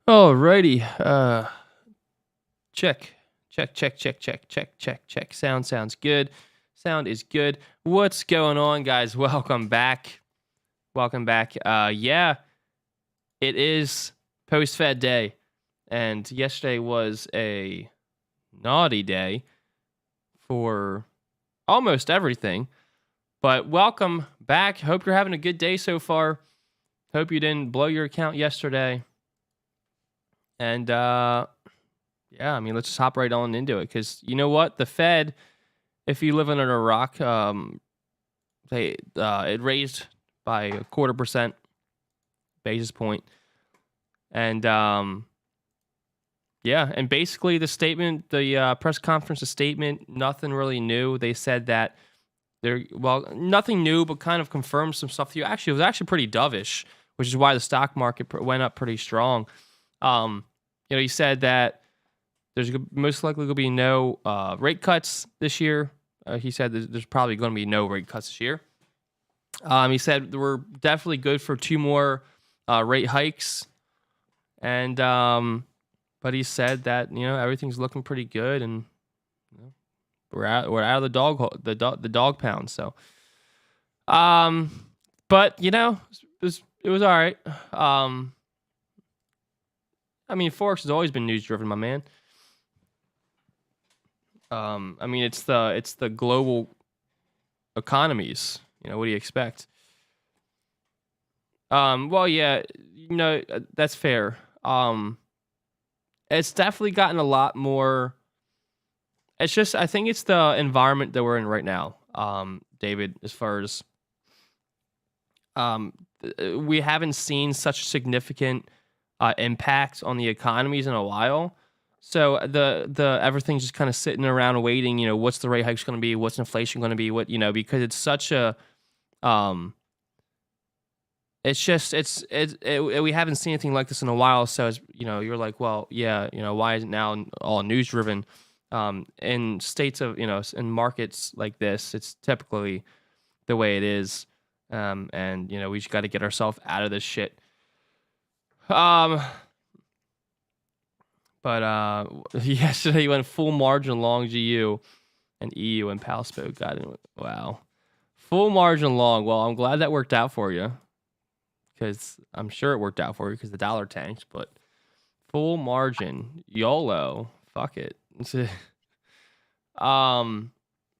Alrighty. Check. Check. Sounds good. Sound is good. What's going on, guys? Welcome back. Yeah, it is post-Fed day. And yesterday was a naughty day for almost everything. But welcome back. Hope you're having a good day so far. Hope you didn't blow your account yesterday. And yeah, I mean, let's just hop right on into it, because you know what? The Fed, if you live under a rock, it raised by a 0.25% basis point. And yeah, and basically the statement, the press conference, the statement, nothing really new. They said that nothing new, but kind of confirmed some stuff. It was actually pretty dovish, which is why the stock market went up pretty strong. He said that there's most likely going to be no rate cuts this year. He said there's probably going to be no rate cuts this year. He said we're definitely good for 2 more rate hikes, and but he said that everything's looking pretty good, and we're out of the dog pound. So, but it was all right. I mean, Forex has always been news driven, my man. I mean, it's the global economies. What do you expect? Well, yeah, that's fair. It's definitely gotten a lot more. It's just, I think it's the environment that we're in right now, David, as far as we haven't seen such significant impact on the economies in a while. So the everything's just kind of sitting around waiting, what's the rate hike's going to be, what's inflation going to be, because it's such a we haven't seen anything like this in a while. So it's, you're like, well, yeah, why is it now all news driven? In states of, in markets like this, it's typically the way it is. And we just got to get ourselves out of this shit. But yesterday you went full margin long GU and EU and PALSPO. Wow. Full margin long. Well, I'm glad that worked out for you, because I'm sure it worked out for you because the dollar tanked. But full margin, YOLO, fuck it. But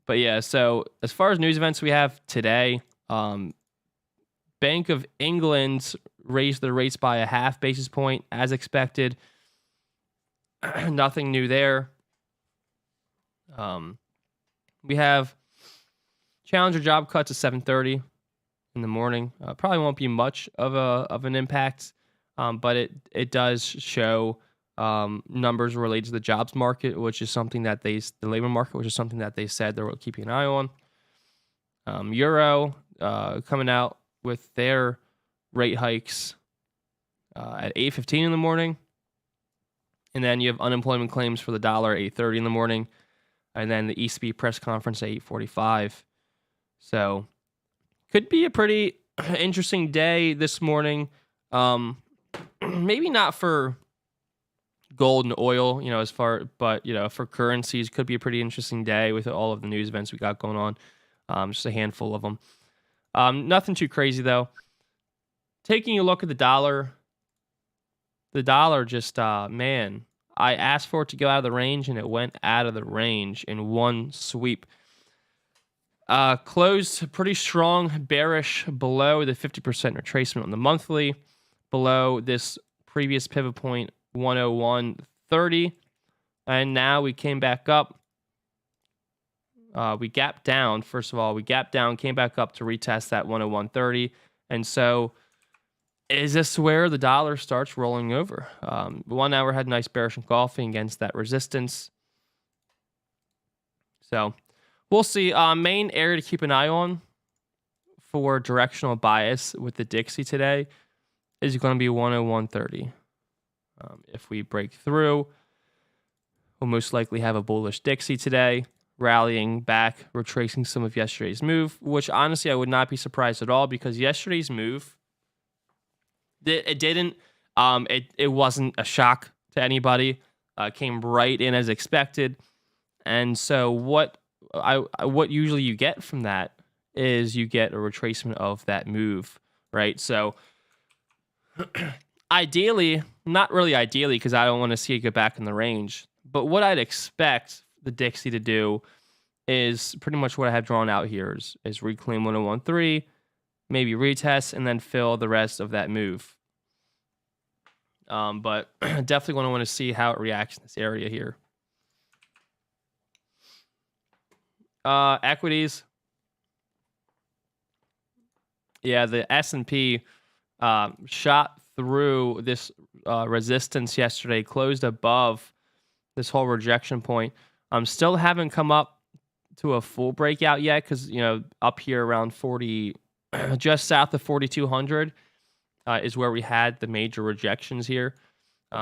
yeah, so as far as news events we have today, Bank of England raised the rates by a 0.5 basis point as expected. Nothing new there. We have challenger job cuts at 7:30 in the morning. Probably won't be much of an impact, but it does show numbers related to the jobs market, which is something that the labor market, which is something that they said they were keeping an eye on. Euro coming out with their rate hikes at 8:15 in the morning. And then you have unemployment claims for the dollar at 8:30 in the morning. And then the ECB press conference at 8:45. So could be a pretty interesting day this morning. Maybe not for gold and oil, but for currencies, could be a pretty interesting day with all of the news events we got going on. Just a handful of them. Nothing too crazy though. Taking a look at the dollar just, man, I asked for it to go out of the range, and it went out of the range in one sweep. Closed pretty strong, bearish, below the 50% retracement on the monthly, below this previous pivot point, 101.30. And now we came back up. We gapped down. First of all, came back up to retest that 101.30. And so, is this where the dollar starts rolling over? 1 hour had nice bearish engulfing against that resistance. So we'll see. Main area to keep an eye on for directional bias with the Dixie today is going to be 101.30. If we break through, we'll most likely have a bullish Dixie today, rallying back, retracing some of yesterday's move, which honestly I would not be surprised at all, because yesterday's move, it didn't It wasn't a shock to anybody. Came right in as expected. And so what usually you get from that is you get a retracement of that move, right? So ideally, not really ideally, because I don't want to see it go back in the range, but what I'd expect the Dixie to do is pretty much what I have drawn out here is reclaim 1013, maybe retest, and then fill the rest of that move. But definitely going to want to see how it reacts in this area here. Equities. Yeah, the S&P shot through this resistance yesterday, closed above this whole rejection point. Still haven't come up to a full breakout yet because, up here around 40, just south of 4,200 is where we had the major rejections here.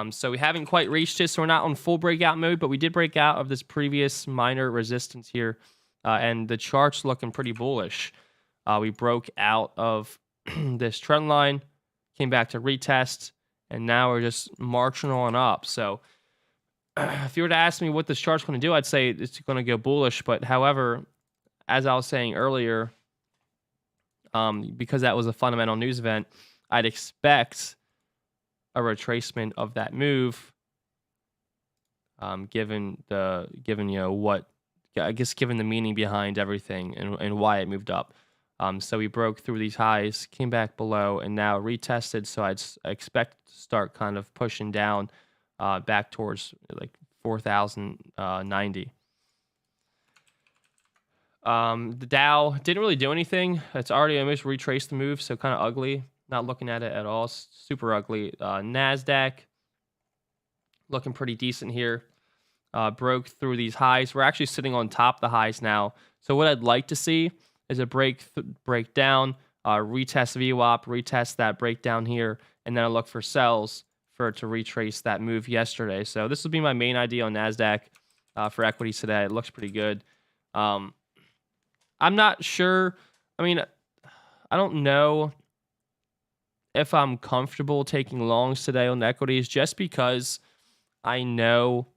So we haven't quite reached it, so we're not on full breakout mode, but we did break out of this previous minor resistance here, and the chart's looking pretty bullish. We broke out of this trend line, came back to retest, and now we're just marching on up. So if you were to ask me what this chart's going to do, I'd say it's going to go bullish. But however, as I was saying earlier, because that was a fundamental news event, I'd expect a retracement of that move, given the meaning behind everything and why it moved up. So we broke through these highs, came back below, and now retested. So I expect to start kind of pushing down back towards like 4,090. The Dow didn't really do anything. It's already almost retraced the move, so kind of ugly. Not looking at it at all. Super ugly. NASDAQ looking pretty decent here. Broke through these highs. We're actually sitting on top of the highs now. So what I'd like to see is a breakdown, retest VWAP, retest that breakdown here, and then I look for sells for it to retrace that move yesterday. So this will be my main idea on NASDAQ for equities today. It looks pretty good. I'm not sure. I mean, I don't know if I'm comfortable taking longs today on equities just because I know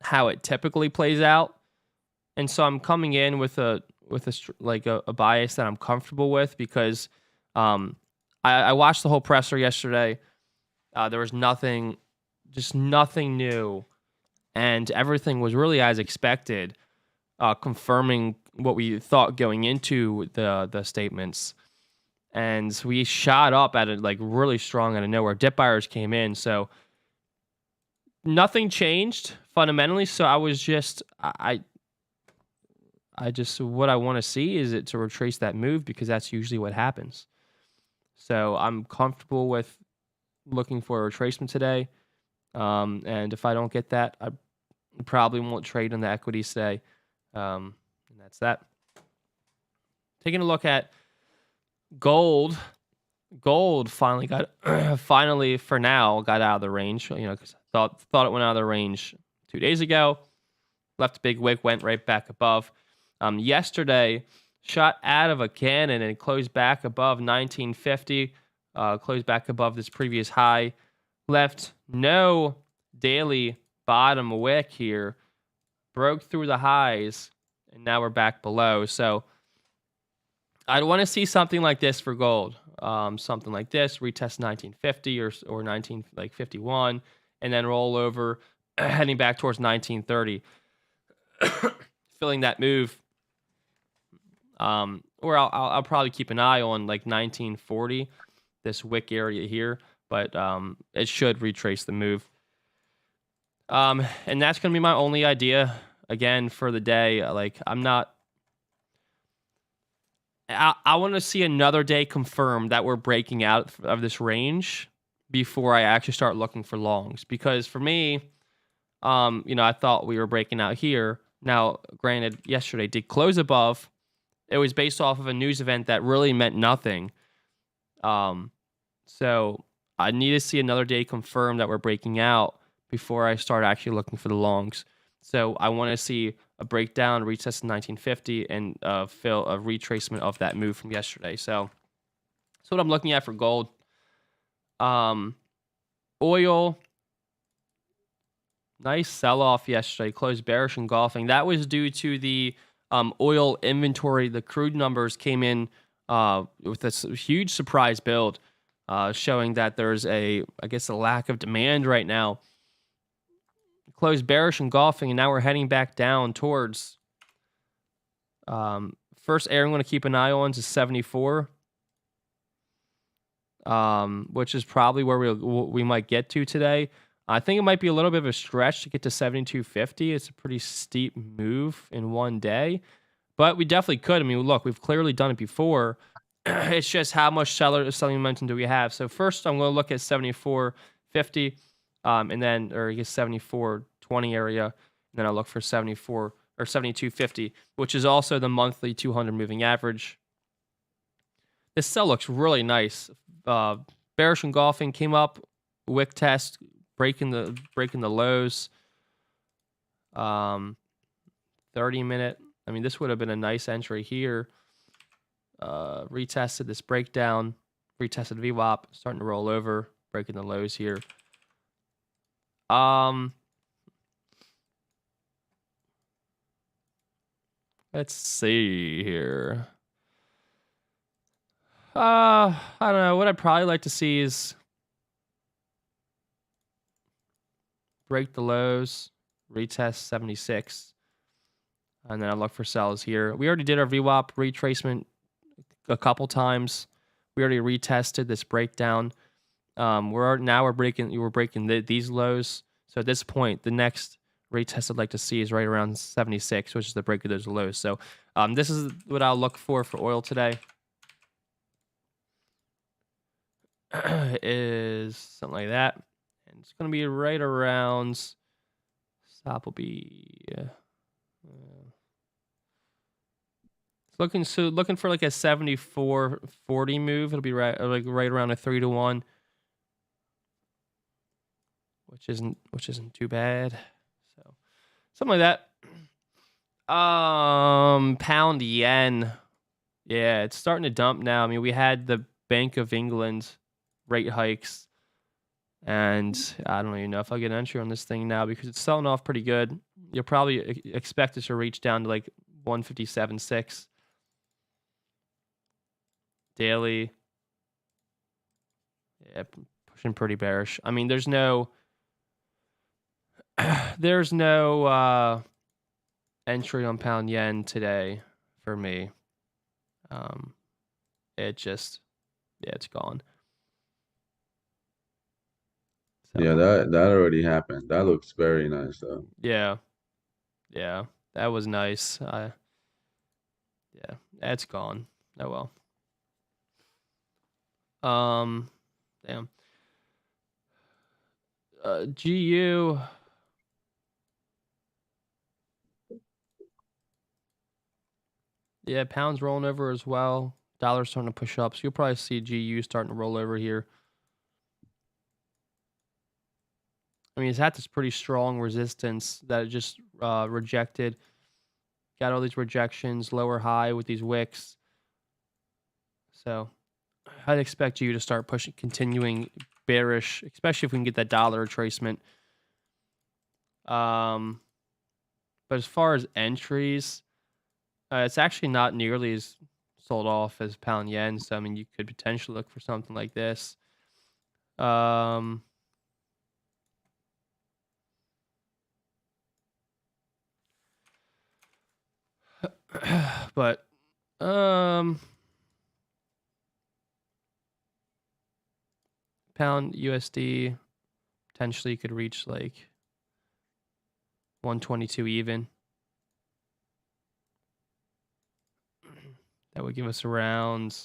how it typically plays out. And so I'm coming in with a bias that I'm comfortable with because I watched the whole presser yesterday. There was nothing new, and everything was really as expected, confirming what we thought going into the statements. And we shot up at it like really strong out of nowhere. Dip buyers came in, so nothing changed fundamentally. So I was just what I want to see is it to retrace that move because that's usually what happens. So I'm comfortable with looking for a retracement today. And if I don't get that, I probably won't trade on the equities today. And that's that. Taking a look at gold. Gold finally for now got out of the range. Because I thought it went out of the range 2 days ago. Left a big wick, went right back above. Yesterday, shot out of a cannon and closed back above 1950. Closed back above this previous high. Left no daily bottom wick here. Broke through the highs, and now we're back below. So I'd want to see something like this for gold. Something like this, retest 1950 or 1951, and then roll over, heading back towards 1930. Filling that move. Or I'll probably keep an eye on like 1940, this wick area here, but it should retrace the move. And that's going to be my only idea again for the day. Like I want to see another day confirm that we're breaking out of this range before I actually start looking for longs. Because for me, I thought we were breaking out here. Now, granted, yesterday did close above. It was based off of a news event that really meant nothing. So I need to see another day confirm that we're breaking out before I start actually looking for the longs. So I want to see a breakdown, retest in 1950, and fill a retracement of that move from yesterday. So that's what I'm looking at for gold. Oil, nice sell-off yesterday, closed bearish engulfing. That was due to the oil inventory. The crude numbers came in with this huge surprise build, showing that there's a lack of demand right now. Closed bearish engulfing, and now we're heading back down towards first area I'm going to keep an eye on is 74, which is probably where we might get to today. I think it might be a little bit of a stretch to get to 72.50. It's a pretty steep move in one day, but we definitely could. I mean, look, we've clearly done it before. It's just how much selling momentum do we have? So first, I'm going to look at 74.50, and then, or I guess 74.20 area, and then I'll look for 74 or 72.50, which is also the monthly 200 moving average. This sell looks really nice. Bearish engulfing came up, wick test, breaking the lows. 30-minute. I mean, this would have been a nice entry here. Retested this breakdown, retested VWAP, starting to roll over, breaking the lows here. Let's see here. I don't know. What I'd probably like to see is break the lows, retest 76, and then I look for sells here. We already did our VWAP retracement a couple times. We already retested this breakdown. We're breaking these lows. So at this point, the next retest I'd like to see is right around 76, which is the break of those lows. So this is what I'll look for oil today. Is something like that, and it's going to be right around. Stop will be looking for like a 74.40 move. It'll be right around a 3-to-1, which isn't too bad. So something like that. Pound yen, yeah, it's starting to dump now. I mean, we had the Bank of England rate hikes, and I don't even know if I'll get an entry on this thing now because it's selling off pretty good. You'll probably expect it to reach down to like 157.6 daily. Yeah, pushing pretty bearish. I mean, there's no entry on pound yen today for me. It's gone. So. Yeah, that already happened. That looks very nice, though. Yeah, that was nice. That's gone. Oh well. Damn. GU. Yeah, pound's rolling over as well. Dollar's starting to push up, so you'll probably see GU starting to roll over here. I mean, it's had this pretty strong resistance that it just rejected. Got all these rejections, lower high with these wicks. So I'd expect you to start pushing, continuing bearish, especially if we can get that dollar retracement. But as far as entries, it's actually not nearly as sold off as pound yen. So I mean, you could potentially look for something like this. But pound USD potentially could reach like 122 even. That would give us around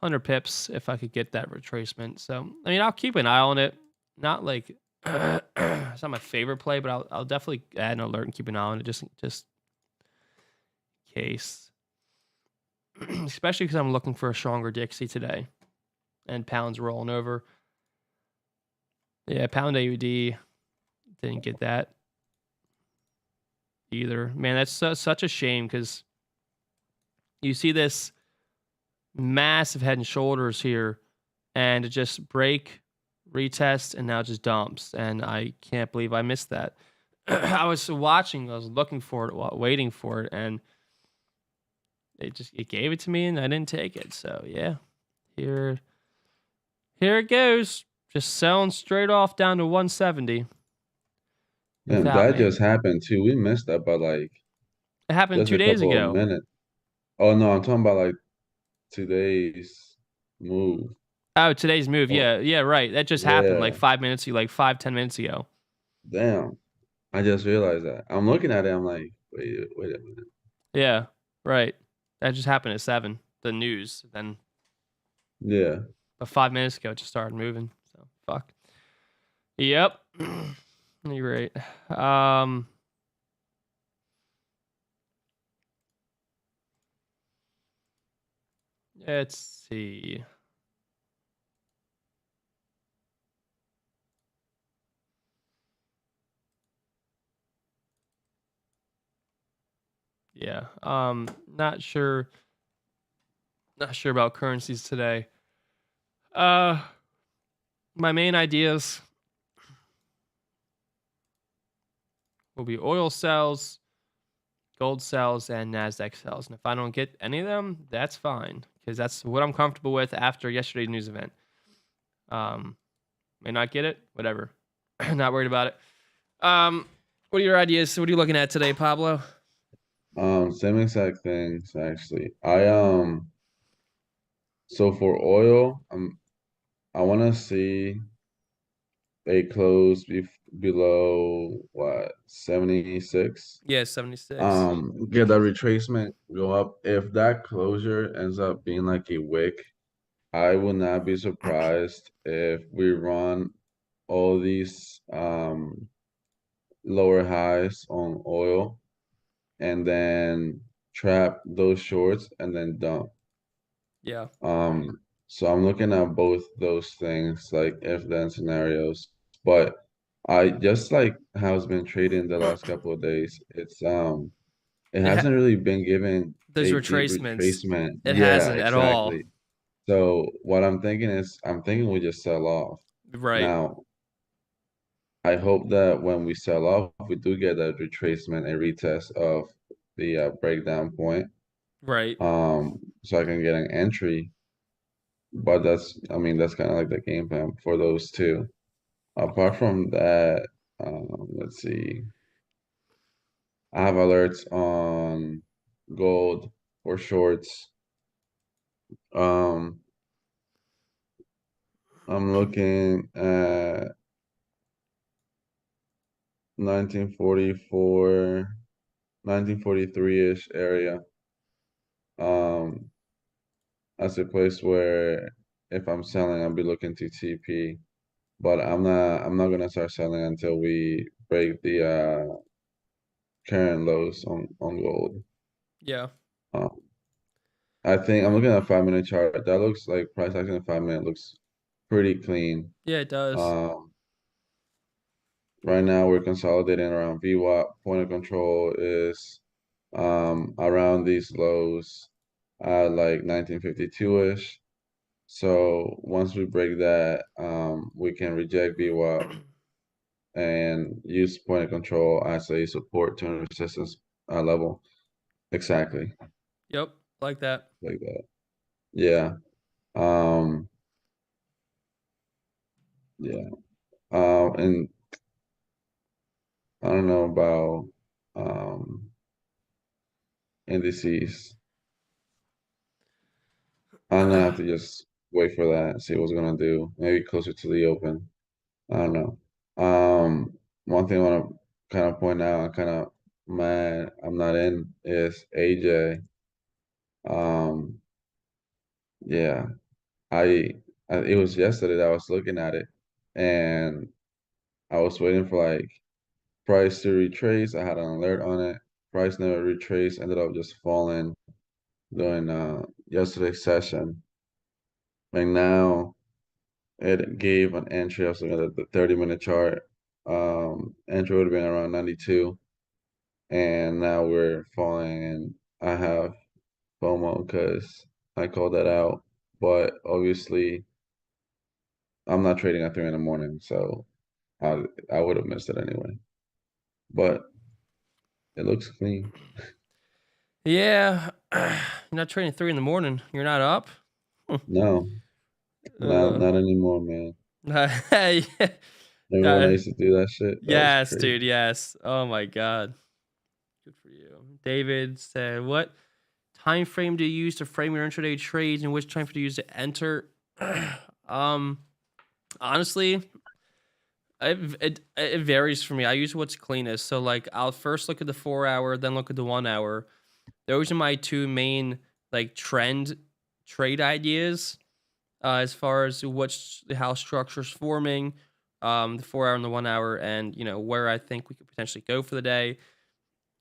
100 pips if I could get that retracement. So I mean, I'll keep an eye on it. Not like it's not my favorite play, but I'll definitely add an alert and keep an eye on it just in case. Especially because I'm looking for a stronger Dixie today, and pound's rolling over. Yeah, pound AUD didn't get that either. Man, that's such a shame because you see this massive head and shoulders here and it just break, retest, and now just dumps. And I can't believe I missed that. I was watching, I was looking for it, waiting for it, and it gave it to me, and I didn't take it. So yeah, here it goes, just selling straight off down to 170 And without that me. just happened too. We missed that by like It happened just 2 a days couple of ago. minutes. Oh no, I'm talking about like today's move. Oh, today's move. Oh, Yeah, right. That just happened like yeah. 5 minutes ago, like 5-10 minutes ago. Damn. I just realized that. I'm looking at it, I'm like, wait a minute. Yeah, right. That just happened at 7. The news. Then Yeah. but 5 minutes ago, it just started moving. So fuck. Yep. You're right. Let's see. Yeah. Not sure. Not sure about currencies today. Uh, my main ideas will be oil sells, gold sells, and NASDAQ sells. And if I don't get any of them, that's fine, because that's what I'm comfortable with after yesterday's news event. May not get it, whatever. Not worried about it. What are your ideas? What are you looking at today, Pablo? Same exact things actually. So for oil, I wanna see a close below what 76. Yeah, 76. Get that retracement, go up. If that closure ends up being like a wick, I would not be surprised if we run all these lower highs on oil and then trap those shorts and then dump. Yeah. So I'm looking at both those things, like if then scenarios. But I just like how it's been trading the last couple of days. It It hasn't really been given those a deep retracements. retracement. It Yeah, hasn't at all. exactly. So what I'm thinking is I'm thinking we just sell off. Right. Now, I hope that when we sell off, we do get a retracement and retest of the breakdown point. Right. So I can get an entry. But I mean, that's kind of like the game plan for those two. Apart from that, let's see. I have alerts on gold or shorts. Um, I'm looking at 1944, 1943-ish area. Um, that's a place where if I'm selling, I'll be looking to TP. But I'm not gonna start selling until we break the current lows on gold. Yeah. Um, I think I'm looking at a 5 minute chart. That looks like price action in 5 minute looks pretty clean. Yeah, it does. Um, right now we're consolidating around VWAP. Point of control is around these lows at like 1952-ish. So once we break that, we can reject VWAP and use point of control as a support to resistance level. Exactly Yep. Like that. like that. Yeah. Um, yeah. And I don't know about indices. I'm gonna have to just wait for that and see what's gonna do. Maybe closer to the open. I don't know. One thing I want to kind of point out, I'm kind of mad I'm not in is AJ. Um, yeah, I it was yesterday that I was looking at it, and I was waiting for like price to retrace. I had an alert on it. Price never retraced. Ended up just falling during yesterday's session. And now it gave an entry. I was looking at the 30-minute chart. Entry would have been around 92. And now we're falling, and I have FOMO because I called that out. But obviously I'm not trading at 3 in the morning, so I would have missed it anyway. But it looks clean. Yeah, you're not trading 3 in the morning. You're not up. No, uh, not anymore, man. yeah. Remember when I used to do that shit? That was Yes, dude. crazy. Yes. Oh my god. Good for you. David said, "What time frame do you use to frame your intraday trades, and which time frame do you use to enter?" um, honestly, it varies for me. I use what's cleanest. So like, I'll first look at the 4 hour, then look at the 1 hour. Those are my two main like trend trade ideas. As far as what's how structure's forming, the 4 hour and the 1 hour, and where I think we could potentially go for the day.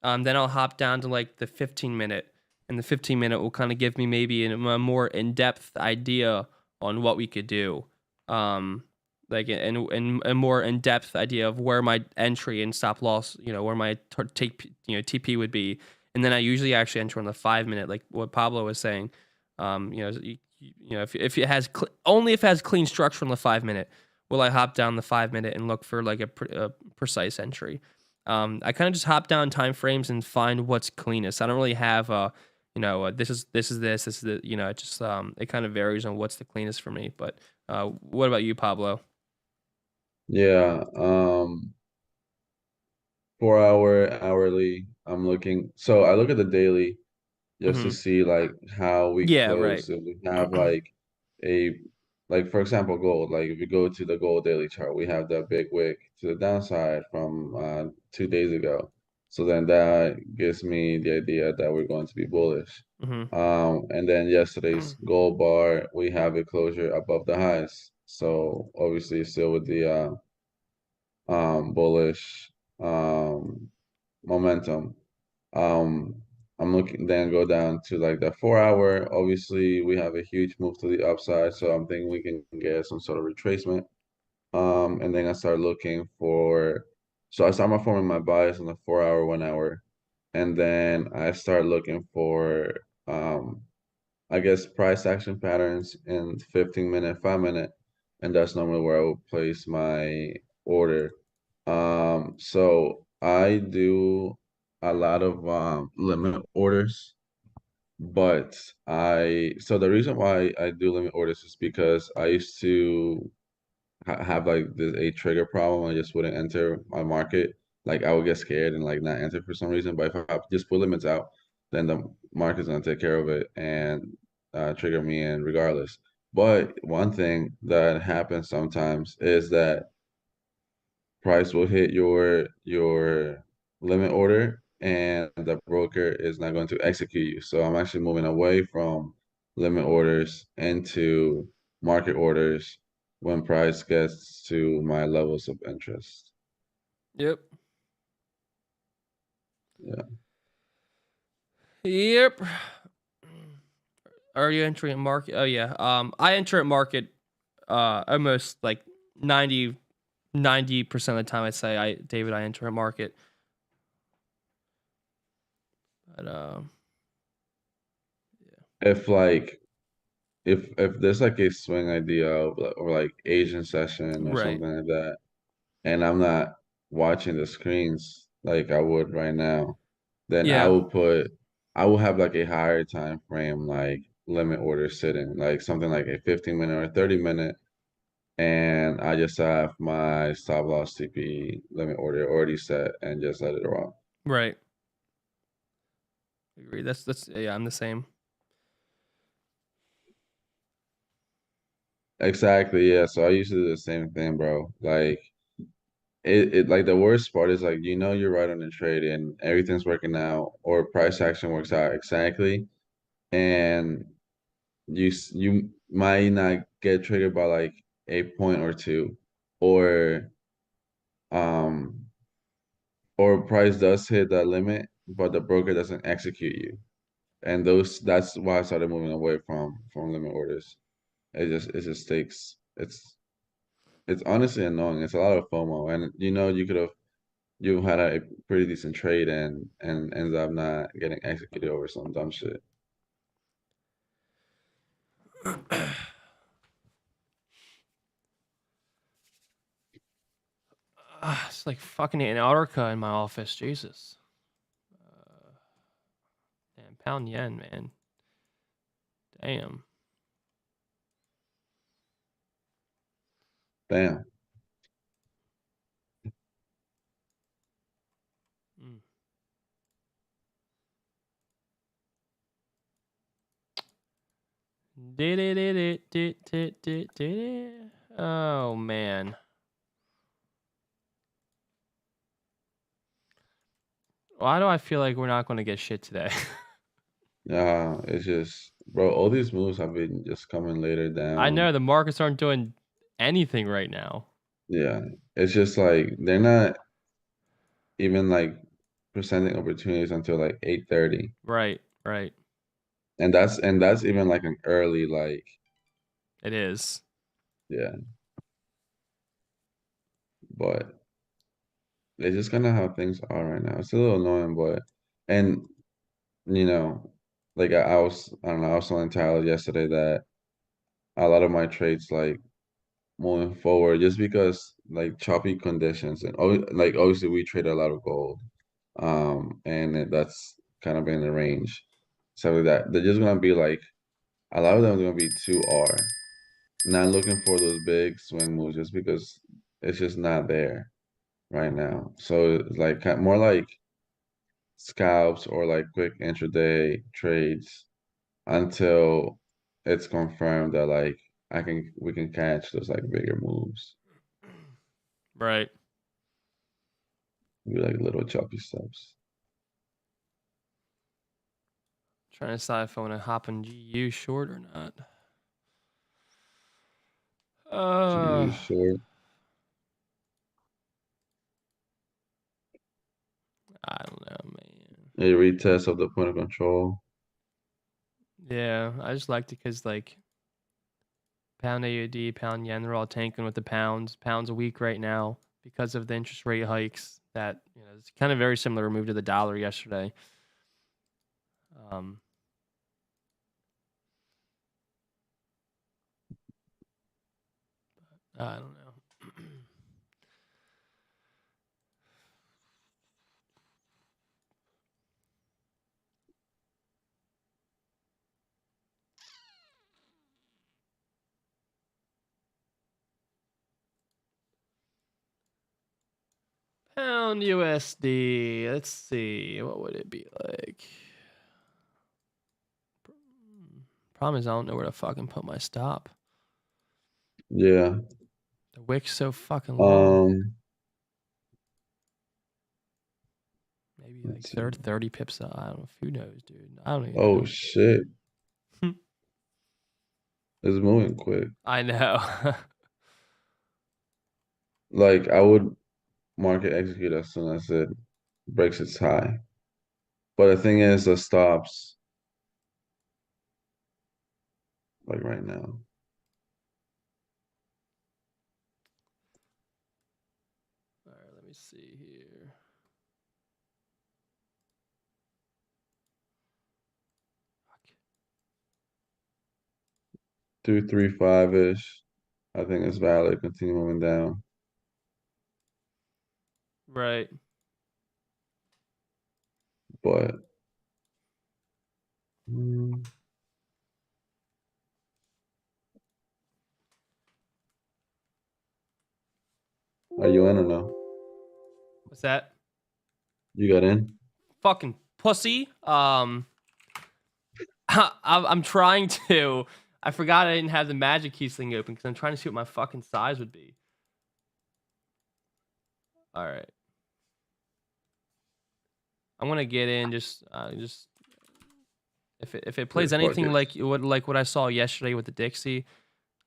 Then I'll hop down to like the 15 minute, and the 15 minute will kind of give me maybe a more in depth idea on what we could do. Like and a more in depth idea of where my entry and stop loss, where my take TP would be, and then I usually actually enter on the 5 minute, like what Pablo was saying. If it has only if it has clean structure on the 5 minute, will I hop down the 5 minute and look for like a precise entry. I kind of just hop down time frames and find what's cleanest. I don't really have this is the it just it kind of varies on what's the cleanest for me. But what about you, Pablo? Yeah. 4 hour hourly. I'm looking. So I look at the daily just to Hmm. see like how we Yeah, right. close. If we have a like for example gold. Like if you go to the gold daily chart, we have the big wick to the downside from 2 days ago. So then that gives me the idea that we're going to be bullish. Hmm. And then yesterday's gold bar, we have a closure above the highs. So obviously still with the bullish momentum. Um, I'm looking then go down to like the 4 hour. Obviously, we have a huge move to the upside, so I'm thinking we can get some sort of retracement. And then I start looking for, so I start forming my bias on the 4 hour, 1 hour, and then I start looking for I guess price action patterns in 15 minute, 5 minute, and that's normally where I will place my order. So I do a lot of limit orders, but so the reason why I do limit orders is because I used to have like a trigger problem. I just wouldn't enter my market. Like I would get scared and like not enter for some reason. But if I just put limits out, then the market's gonna take care of it and trigger me in regardless. But one thing that happens sometimes is that price will hit your limit order and the broker is not going to execute you. So I'm actually moving away from limit orders into market orders when price gets to my levels of interest. Yep. Yeah. Yep. Are you entering a market? Oh yeah. I enter at market almost like 90% of the time. I say I enter a market. But If like if there's like a swing idea of or like Asian session or right. something like that, and I'm not watching the screens like I would right now, then Yeah. I will have like a higher time frame, like limit order sitting, like something like a 15 minute or 30 minute, and I just have my stop loss TP limit order already set and just let it roll. Right. Agree. That's yeah. I'm the same. Exactly, yeah. So I used to do the same thing, bro. Like it like the worst part is like you're right on the trade and everything's working out or price action works out exactly and you might not get triggered by like a point or two or um or price does hit that limit but the broker doesn't execute you and that's why I started moving away from limit orders. It just takes it's honestly annoying. It's a lot of FOMO and you had a pretty decent trade and ends up not getting executed over some dumb shit. It's like fucking Antarctica in my office. Jesus. Damn, pound yen, man. Damn. Damn. Mm. Oh man. Why do I feel like we're not going to get shit today? Yeah, it's just, bro, all these moves have been just coming later I down. know the markets aren't doing anything right now. Yeah, it's just like they're not even like presenting opportunities until like 8:30. Right, right. And that's even like an early like, It is. yeah, but it's just kind of how things are right now. It's a little annoying, but and you know, like I don't know, I was telling Tyler yesterday that a lot of my trades like moving forward just because like choppy conditions and like obviously we trade a lot of gold, that's kind of in the range. So that they're just gonna be like a lot of them are gonna be 2R, not looking for those big swing moves just because it's just not there right now. So it's like more like scalps or like quick intraday trades until it's confirmed that like we can catch those like bigger moves. Right. Be like little choppy steps. Trying to decide if I want to hop in GU short or not. GU Uh, short. I don't know, man. A retest of the point of control. Yeah, I just liked it because like pound AUD, pound yen, they're all tanking with the pounds. Pounds a week right now because of the interest rate hikes. That it's kind of very similar move to the dollar yesterday. Um, I don't know. Pound USD. Let's see. What would it be like? Problem is, I don't know where to fucking put my stop. Yeah. The wick's so fucking long. Um, Maybe like let's see. 30 pips. I don't know. Who knows, dude? I don't even Oh know. shit. It's moving quick. I know. Like I would market execute as soon as it breaks its high. But the thing is the stops like right now. All right, let me see here. 235-ish. I think it's valid. Continue moving down. Right. But are you in or no? What's that? You got in? Fucking pussy. I'm trying to. I forgot I didn't have the magic keys thing open because I'm trying to see what my fucking size would be. All right. I'm gonna get in. Just if it Yeah, plays fuck anything it. like what I saw yesterday with the Dixie,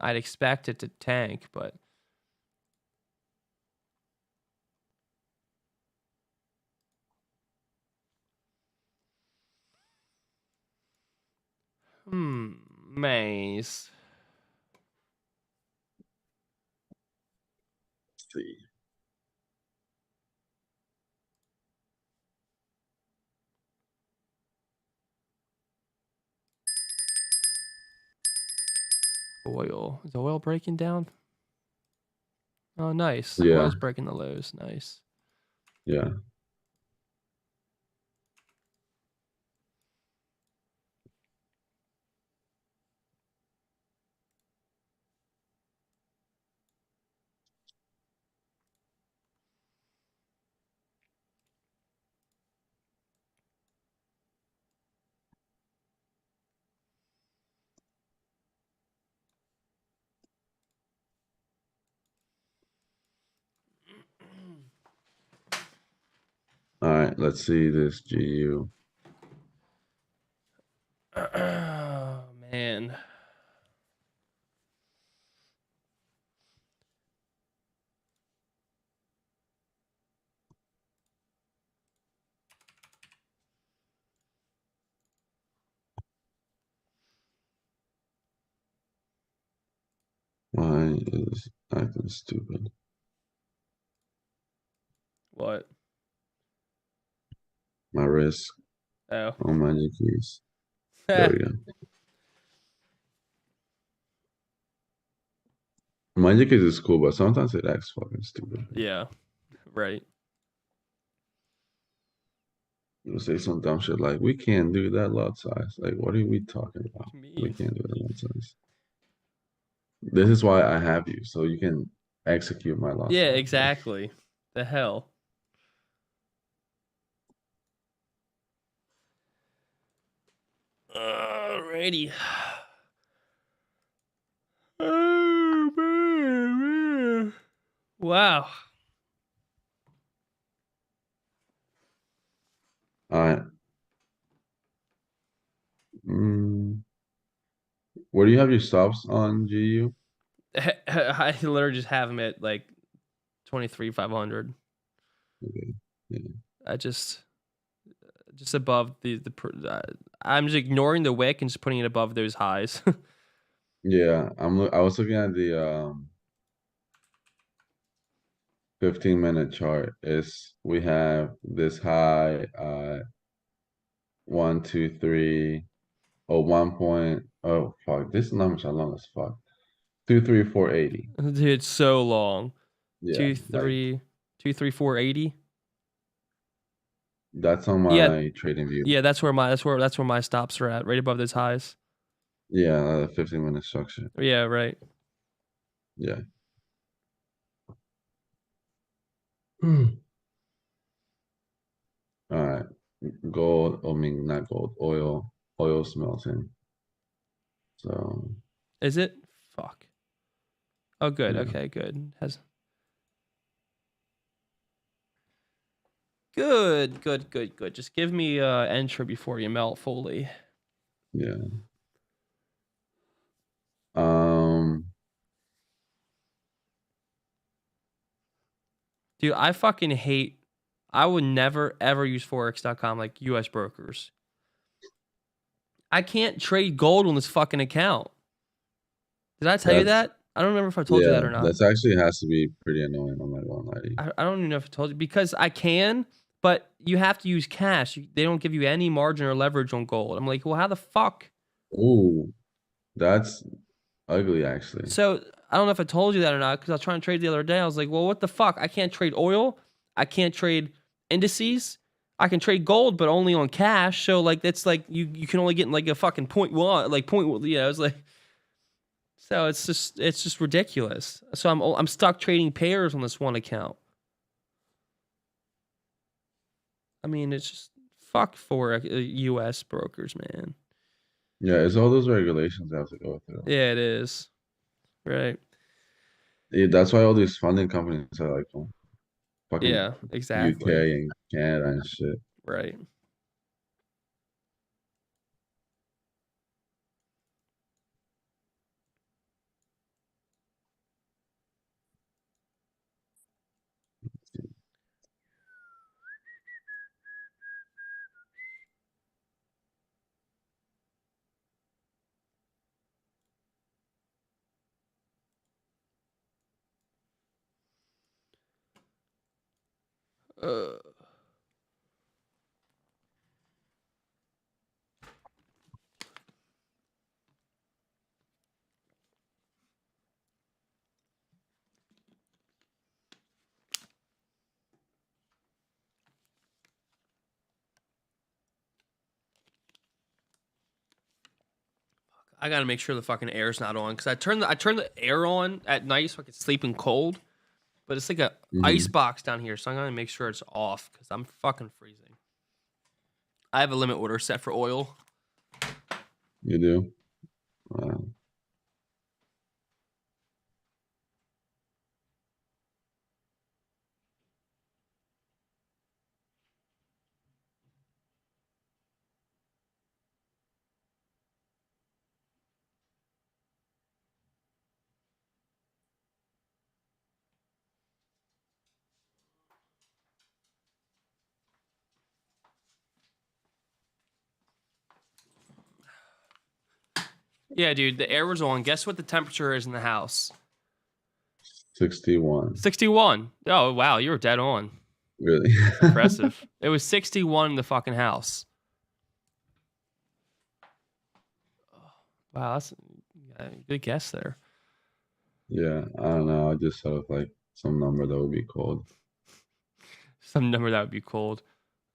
I'd expect it to tank. But maze. Let's see. Oil. Is oil breaking down? Oh, nice. Yeah, Oil's breaking the lows. Nice. yeah. All right, let's see this GU. Oh, man. Why is acting stupid? What? My risk Oh. on my new keys. There we go. My new keys is cool, but sometimes it acts fucking stupid. Yeah. Right. You'll say some dumb shit like, "We can't do that lot size." Like, what are we talking about? What do you We mean? can't do that lot size. This is why I have you, so you can execute my lot Yeah, size. Like, exactly. The hell. Alrighty. Oh, man. Wow. all right. Mm, where do you have your stops on GU? I literally just have him at like 23,500. Okay. Yeah. I just above I'm just ignoring the wick and just putting it above those highs. Yeah, I was looking at the 15-minute chart. We have this high 1, 2, 3, oh 1 point, oh fuck, this numbers are long as fuck. 2, 3, 480. Dude, it's so long. Yeah, Two, like three, 480. that's on Yeah, my trading view. yeah, that's where my stops are at, right above those highs. Yeah, 15-minute structure. Yeah, right. Yeah. All right. Gold, I mean not gold, oil smelting. So Is it? Fuck. Oh, good. yeah, Okay, good. Has good, good, good, good. Just give me entry before you melt fully. yeah. Um, Dude, I fucking hate. I would never ever use Forex.com like US brokers. I can't trade gold on this fucking account. Did I tell you that's that? I don't remember if I told you yeah, that or not. that's actually has to be pretty annoying. I'm not gonna lie to you. I don't even know if I told you because I can, but you have to use cash. They don't give you any margin or leverage on gold. I'm like, well, how the fuck? Ooh, that's ugly actually. So I don't know if I told you that or not because I was trying to trade the other day. I was like, well, what the fuck? I can't trade oil. I can't trade indices. I can trade gold, but only on cash. So like, it's like you can only get like a fucking point one, like point. Yeah, it's like. So it's just ridiculous. So I'm stuck trading pairs on this one account. I mean, it's just fuck for U.S. brokers, man. Yeah, it's all those regulations I have to go through. Yeah, it is. Right. Yeah, that's why all these funding companies are like from fucking Yeah, exactly. UK and Canada and shit. Right. Uh, I gotta make sure the fucking air's not on because I turned the air on at night so I could sleep in cold, but it's like a ice box down here, so I'm gonna make sure it's off because I'm fucking freezing. I have a limit order set for oil. You do? Wow. Yeah, dude, the air was on. Guess what the temperature is in the house? 61. 61. Oh, wow, you were dead on. Really? That's impressive. It was 61 in the fucking house. Wow, that's a good guess there. Yeah, I don't know. I just thought of like some number that would be cold. Some number that would be cold.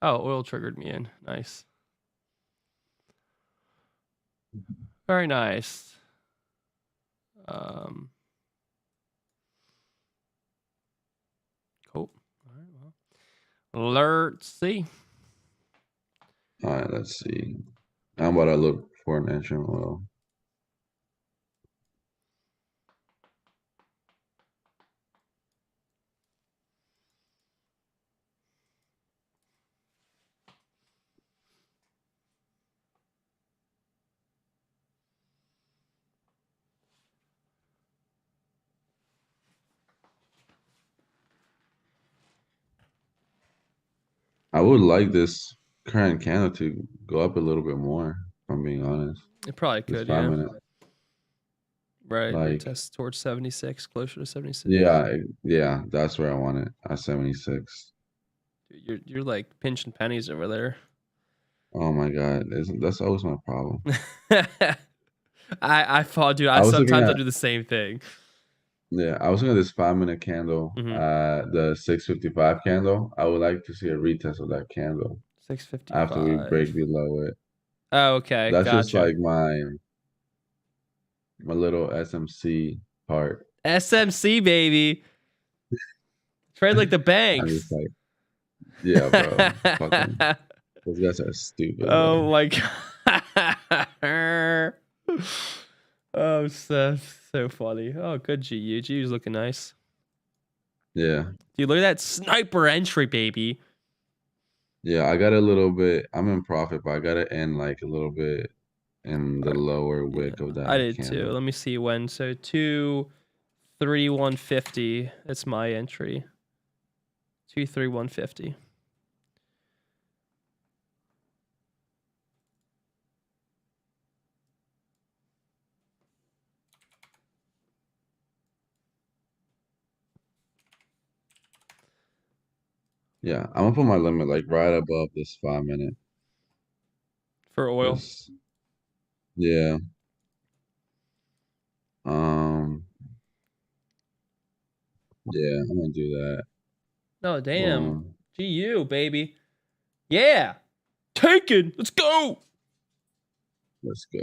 Oh, oil triggered me in. Nice. Very nice. Cool. All right, well, let's see. All right, let's see. I'm about to look for an entry oil. I would like this current candle to go up a little bit more, if I'm being honest. It probably This could, 5 yeah. minute. Right, Like, retest towards 76, closer to 76. yeah, that's where I want it at 76. Dude, you're like pinching pennies over there. Oh my God, that's always my problem. I fall, dude. I was looking Sometimes I at do the same thing. Yeah, I was looking at this 5 minute candle, the 655 candle. I would like to see a retest of that candle after we break 655. below it. Oh, okay, That's just gotcha. like my little SMC part. SMC baby. Trade like the I'm just banks. like, yeah, bro. Fucking those guys are stupid, bro. Oh my god. Oh, so funny. Oh, good GU. GU's looking nice. Yeah. Dude, look at that sniper entry, baby. Yeah, I got a little bit. I'm in profit, but I got to end like a little bit in the lower wick of I that did too. candle. Let me see when. So 23150. That's my entry. 23150. Yeah, I'm gonna put my limit like right above this 5 minute. For oil. Yeah. Um. Yeah, I'm gonna do that. Oh, damn. GU, baby. Yeah. Taken. Let's go. Let's go.